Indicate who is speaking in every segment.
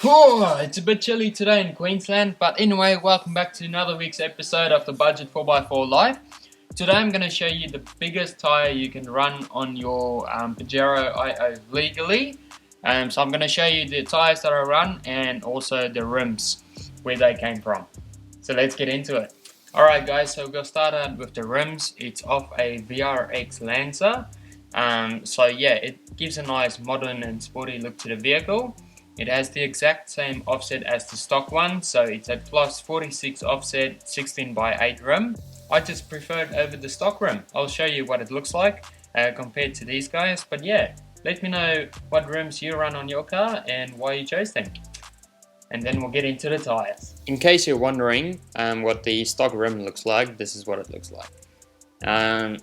Speaker 1: Oh, it's a bit chilly today in Queensland, but anyway, welcome back to another week's episode of the Budget 4x4 Live. Today I'm going to show you the biggest tyre you can run on your Pajero IO legally. So I'm going to show you the tyres that I run and also the rims, where they came from. So let's get into it. Alright guys, so we'll start out with the rims. It's off a VRX Lancer. So yeah, it gives a nice modern and sporty look to the vehicle. It has the exact same offset as the stock one, so it's a plus 46 offset 16x8 rim. I just prefer it over the stock rim. I'll show you what it looks like compared to these guys, but yeah, let me know what rims you run on your car and why you chose them. And then we'll get into the tyres. In case you're wondering what the stock rim looks like, this is what it looks like.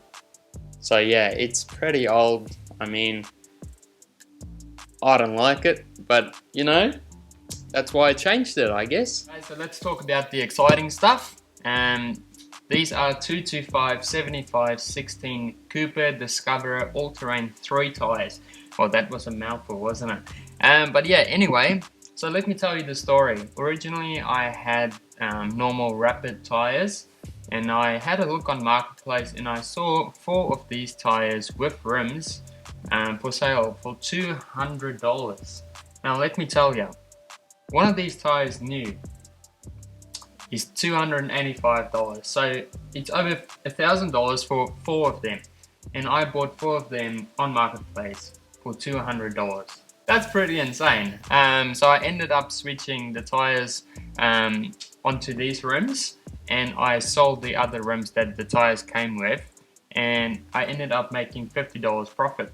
Speaker 1: So yeah, it's pretty old. I mean, I don't like it, but you know, that's why I changed it, I guess. Okay, so let's talk about the exciting stuff. These are 225 75 16 Cooper Discoverer all-terrain 3 tyres. Well, that was a mouthful, wasn't it? But yeah, anyway, so let me tell you the story. Originally, I had normal rapid tyres, and I had a look on Marketplace, and I saw 4 of these tyres with rims for sale for $200. Now let me tell you, one of these tires new is $285, so it's over $1,000 for 4 of them, and I bought 4 of them on Marketplace for $200. That's pretty insane. So I ended up switching the tires onto these rims, and I sold the other rims that the tires came with, and I ended up making $50 profit.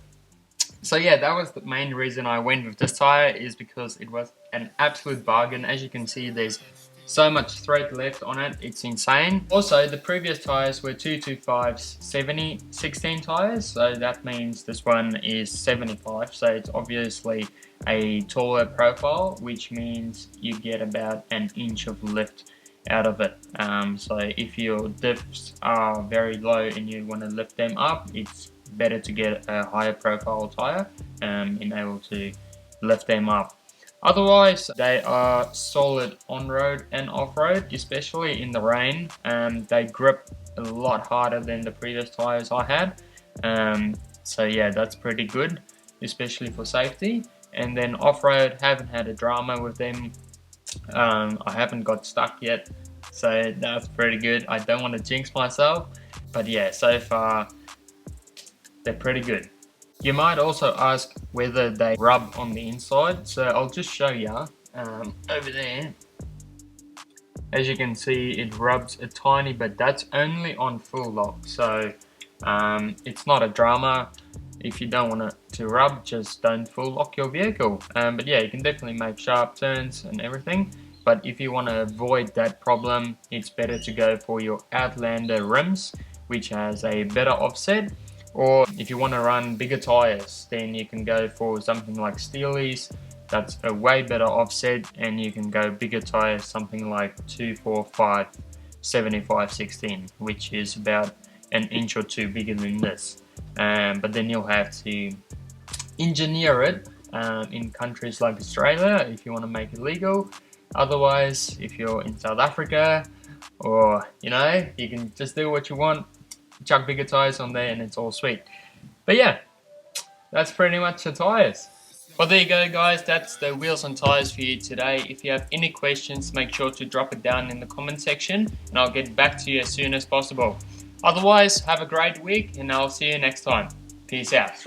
Speaker 1: So yeah, that was the main reason I went with this tire, is because it was an absolute bargain. As you can see, there's so much thread left on it, it's insane. Also, the previous tires were 225 70 16 tires, so that means this one is 75, so it's obviously a taller profile, which means you get about an inch of lift out of it. So if your diffs are very low and you want to lift them up, it's better to get a higher profile tire and able to lift them up. Otherwise, they are solid on-road and off-road, especially in the rain. They grip a lot harder than the previous tires I had. So yeah, that's pretty good, especially for safety. And then off-road, haven't had a drama with them. I haven't got stuck yet, so that's pretty good. I don't want to jinx myself, but yeah, so far they're pretty good. You might also ask whether they rub on the inside, so I'll just show you over there. As you can see, it rubs a tiny bit. That's only on full lock, so it's not a drama. If you don't want it to rub, just don't full lock your vehicle. But yeah, you can definitely make sharp turns and everything. But if you want to avoid that problem, it's better to go for your Outlander rims, which has a better offset. Or if you want to run bigger tires, then you can go for something like Steely's. That's a way better offset, and you can go bigger tires, something like 245 75 16, which is about an inch or 2 bigger than this. But then you'll have to engineer it in countries like Australia if you want to make it legal. Otherwise, if you're in South Africa, or you know, you can just do what you want, chuck bigger tires on there and it's all sweet. But yeah, that's pretty much the tires. Well, there you go guys, that's the wheels and tires for you today. If you have any questions, make sure to drop it down in the comment section and I'll get back to you as soon as possible. Otherwise, have a great week and I'll see you next time. Peace out.